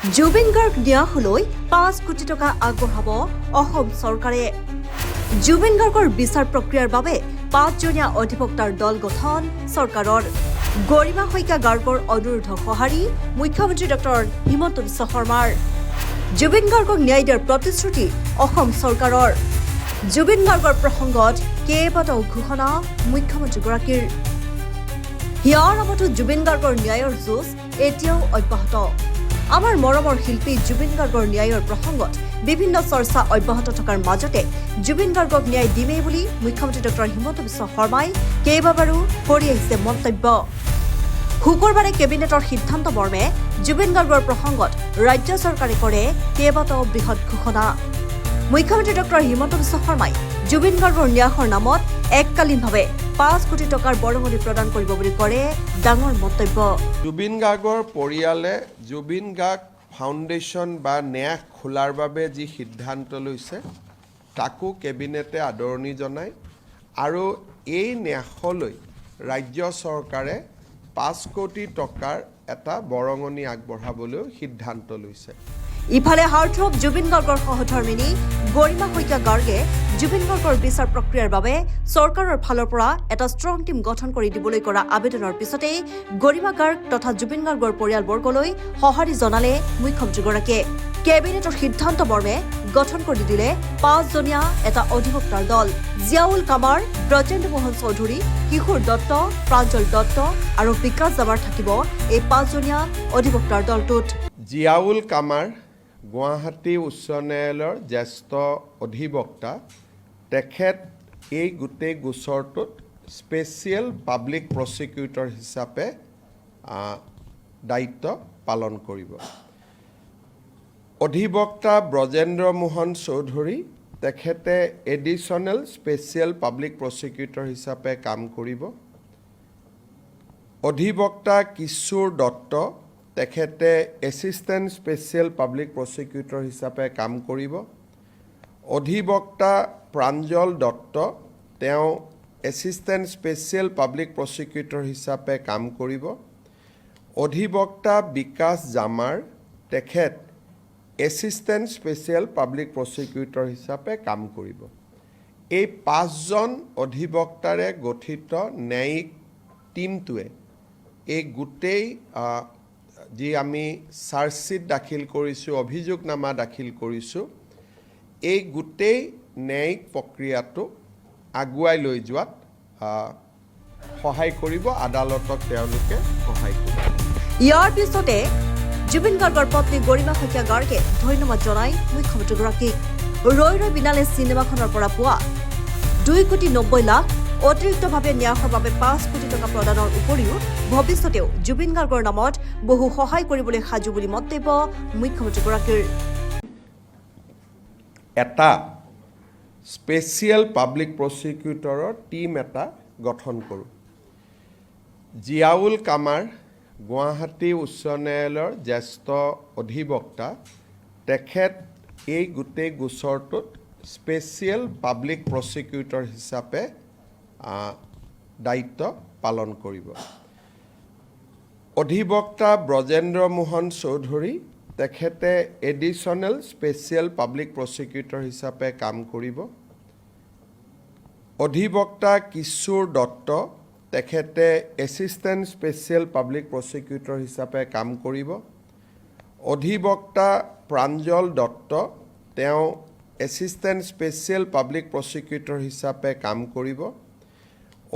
জুবিন গাৰ্গ ন্যায়ালয়লৈ 5 কোটি টকা আগবঢ়াব অসম চৰকাৰে। জুবিন গাৰ্গৰ বিচাৰ প্ৰক্ৰিয়াৰ বাবে 5জনীয়া অধিবক্তাৰ দল গঠন চৰকাৰৰ। গৰিমা শইকীয়া গাৰ্গৰ অনুৰোধ সঁহাৰি মুখ্যমন্ত্ৰী ডক্টৰ হিমন্ত বিশ্ব শৰ্মাৰ। জুবিন গাৰ্গক ন্যায় দিয়াৰ প্ৰতিশ্ৰুতি অসম চৰকাৰৰ। জুবিন গাৰ্গৰ প্ৰসংগত কেইবাটাও ঘোষণা মুখ্যমন্ত্ৰীগৰাকীৰ। ইয়াৰ লগতো জুবিন গাৰ্গৰ ন্যায়ৰ যুঁজ এতিয়াও অব্যাহত। আমাৰ মৰমৰ শিল্পী জুবিন গাৰ্গৰ ন্যায়ৰ প্ৰসংগত বিভিন্ন চৰ্চা অব্যাহত থকাৰ মাজতে জুবিন গাৰ্গক ন্যায় দিমেই বুলি মুখ্যমন্ত্ৰী ডক্টৰ হিমন্ত বিশ্ব শৰ্মাই কেইবাবাৰো কৰি আহিছে মন্তব্য। শুকুৰবাৰে কেবিনেটৰ সিদ্ধান্ত মৰ্মে জুবিন গাৰ্গৰ প্ৰসংগত ৰাজ্য চৰকাৰে কৰে কেইবাটাও বৃহৎ ঘোষণা। মুখ্যমন্ত্ৰী ডক্টৰ হিমন্ত বিশ্ব শৰ্মাই জুবিন গাৰ্গৰ ন্যাসৰ নামত এককালীনভাৱে 5 কোটি টকাৰ বৰঙণি প্ৰদান কৰিব বুলি কৰে ডাঙৰ মন্তব্য। জুবিন গাৰ্গৰ পৰিয়ালে জুবিন গাৰ্গ ফাউণ্ডেশ্যন বা ন্যাস খোলাৰ বাবে যি সিদ্ধান্ত লৈছে তাকো কেবিনেটে আদৰণি জনায় আৰু এই ন্যাসলৈ ৰাজ্য চৰকাৰে 5 কোটি টকাৰ এটা বৰঙণি আগবঢ়াবলৈ সিদ্ধান্ত লৈছে। ইফালে হাৰ্টথ্ৰব জুবিন গাৰ্গৰ সহধৰ্মিনী গৰিমা শইকীয়া গাৰ্গে জুবিন গাৰ্গৰ বিচাৰ প্ৰক্ৰিয়াৰ বাবে চৰকাৰৰ ফালৰ পৰা এটা ষ্ট্ৰং টীম গঠন কৰি দিবলৈ কৰা আবেদনৰ পিছতেই গৰিমা গাৰ্গ তথা জুবিন গাৰ্গৰ পৰিয়ালবৰ্গলৈ সঁহাৰি জনালে মুখ্যমন্ত্ৰীগৰাকীয়ে। কেবিনেটৰ সিদ্ধান্ত মৰ্মে গঠন কৰি দিলে 5জনীয়া এটা অধিবক্তাৰ দল। জিয়াউল কামাৰ, ব্ৰজেন্দ্ৰ মোহন চৌধুৰী, কিশোৰ দত্ত, প্ৰাঞ্জল দত্ত আৰু বিকাশ জামাৰ থাকিব এই 5জনীয়া অধিবক্তাৰ দলটোত। জিয়াউল কামাৰ গুৱাহাটী উচ্চ ন্যায়ালয়ৰ জ্যেষ্ঠ অধিবক্তা। তেখেত এই গোটেই গোচৰটোত স্পেচিয়েল পাব্লিক প্ৰচিকিউটৰ হিচাপে দায়িত্ব পালন কৰিব। অধিবক্তা ব্ৰজেন্দ্ৰ মোহন চৌধুৰী তেখেতে এডিশ্যনেল স্পেচিয়েল পাব্লিক প্ৰচিকিউটৰ হিচাপে কাম কৰিব। অধিবক্তা কিশোৰ দত্ত তেখেতে এছিষ্টেণ্ট স্পেচিয়েল পাব্লিক প্ৰচিকিউটৰ হিচাপে কাম কৰিব। অধিবক্তা প্ৰাঞ্জল দত্ত তেওঁ এছিষ্টেণ্ট স্পেচিয়েল পাব্লিক প্ৰচিকিউটৰ হিচাপে কাম কৰিব। অধিবক্তা বিকাশ জামাৰ তেখেত এছিষ্টেণ্ট স্পেচিয়েল পাব্লিক প্ৰচিকিউটৰ হিচাপে কাম কৰিব। এই 5জন অধিবক্তাৰে গঠিত ন্যায়িক টীমটোৱে এই গোটেই যি আমি চাৰ্জশ্বীট দাখিল কৰিছোঁ, অভিযোগনামা দাখিল কৰিছোঁ, এই গোটেই ন্যায়িক প্ৰক্ৰিয়াটো আগুৱাই লৈ যোৱাত সহায় কৰিব, আদালতক তেওঁলোকে সহায় কৰিব। ইয়াৰ পিছতে জুবিন গাৰ্গৰ পত্নী গৰিমা শইকীয়া গাৰ্গে ধন্যবাদ জনাই মুখ্যমন্ত্ৰীগৰাকীক। ৰৈ ৰৈ বিনালে চিনেমাখনৰ পৰা পোৱা 2,90,00,000 অতিৰিক্তভাৱে ন্যাসৰ বাবে 5 কোটি টকা প্ৰদানৰ উপৰিও ভৱিষ্যতেও জুবিন গাৰ্গৰ নামত বহু সহায় কৰিবলৈ সাজু বুলি মন্তব্য মুখ্যমন্ত্ৰীগৰাকীৰ। এটা স্পেচিয়েল পাব্লিক প্ৰচিকিউটৰৰ টীম এটা গঠন কৰোঁ। জিয়াউল কামাৰ গুৱাহাটী উচ্চ ন্যায়ালয়ৰ জ্যেষ্ঠ অধিবক্তা। তেখেত এই গোটেই গোচৰটোত স্পেচিয়েল পাব্লিক প্ৰচিকিউটৰ হিচাপে দায়িত্ব পালন কৰিব। অধিবক্তা ব্ৰজেন্দ্ৰ মোহন চৌধুৰী তেখেতে এডিশ্যনেল স্পেচিয়েল পাব্লিক প্ৰচিকিউটৰ হিচাপে কাম কৰিব। অধিবক্তা কিশোৰ দত্ত তেখেতে এছিষ্টেণ্ট স্পেচিয়েল পাব্লিক প্ৰচিকিউটৰ হিচাপে কাম কৰিব। অধিবক্তা প্ৰাঞ্জল দত্ত তেওঁ এছিষ্টেণ্ট স্পেচিয়েল পাব্লিক প্ৰচিকিউটৰ হিচাপে কাম কৰিব।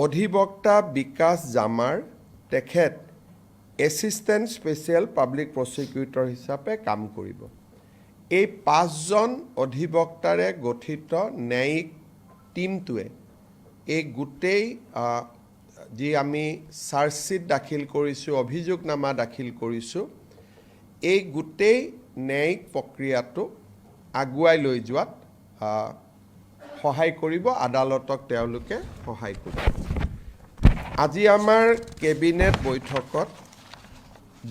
অধিবক্তা বিকাশ জামাৰ তেখেত এছিষ্টেণ্ট স্পেচিয়েল পাব্লিক প্ৰচিকিউটৰ হিচাপে কাম কৰিব। এই 5জন অধিবক্তাৰে গঠিত ন্যায়িক টীমটোৱে এই গোটেই যি আমি চাৰ্জশ্বীট দাখিল কৰিছোঁ, অভিযোগনামা দাখিল কৰিছোঁ, এই গোটেই ন্যায়িক প্ৰক্ৰিয়াটো আগুৱাই লৈ যোৱাত সহায় কৰিব, আদালতক তেওঁলোকে সহায় কৰিব। আজি আমাৰ কেবিনেট বৈঠকত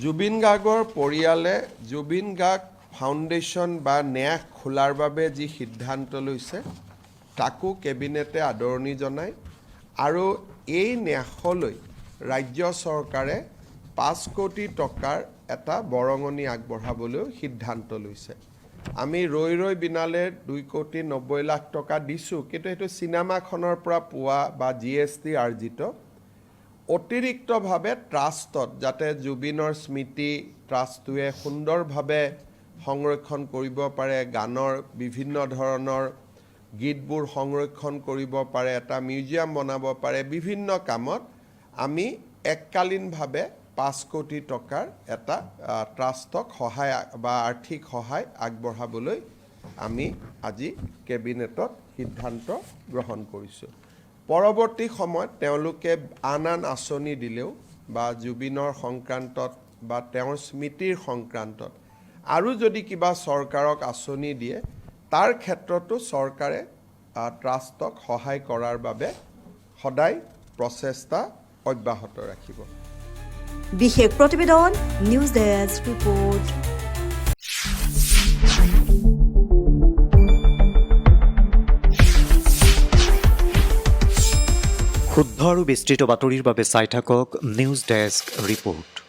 জুবিন গাৰ্গৰ পৰিয়ালে জুবিন গাৰ্গ ফাউণ্ডেশ্যন বা ন্যাস খোলাৰ বাবে যি সিদ্ধান্ত লৈছে তাকো কেবিনেটে আদৰণি জনায় আৰু এই ন্যাসলৈ ৰাজ্য চৰকাৰে 5 কোটি টকাৰ এটা বৰঙণি আগবঢ়াবলৈ সিদ্ধান্ত লৈছে। আমি ৰৈ বিনালে 2 কোটি 90 লাখ টকা দিছোঁ, কিন্তু সেইটো চিনেমাখনৰ পৰা পোৱা বা GST আৰ্জিত অতিৰিক্তভাৱে ট্ৰাষ্টত যাতে জুবিনৰ স্মৃতি ট্ৰাষ্টটোৱে সুন্দৰভাৱে সংৰক্ষণ কৰিব পাৰে, গানৰ বিভিন্ন ধৰণৰ গীতবোৰ সংৰক্ষণ কৰিব পাৰে, এটা মিউজিয়াম বনাব পাৰে, বিভিন্ন কামত আমি এককালীনভাৱে 5 কোটি টকাৰ এটা ট্ৰাষ্টক সহায় বা আৰ্থিক সহায় আগবঢ়াবলৈ আমি আজি কেবিনেটত সিদ্ধান্ত গ্ৰহণ কৰিছোঁ। পৰৱৰ্তী সময়ত তেওঁলোকে আন আঁচনি দিলেও বা জুবিনৰ সংক্ৰান্তত বা তেওঁৰ স্মৃতিৰ সংক্ৰান্তত আৰু যদি কিবা চৰকাৰক আঁচনি দিয়ে, তাৰ ক্ষেত্ৰতো চৰকাৰে ট্ৰাষ্টক সহায় কৰাৰ বাবে সদায় প্ৰচেষ্টা অব্যাহত ৰাখিব। বিশেষ প্ৰতিবেদন নিউজ ডেস্ক ৰিপৰ্ট। শুদ্ধ আৰু বিস্তৃত বাতৰিৰ বাবে চাই থাকক নিউজ ডেস্ক ৰিপৰ্ট।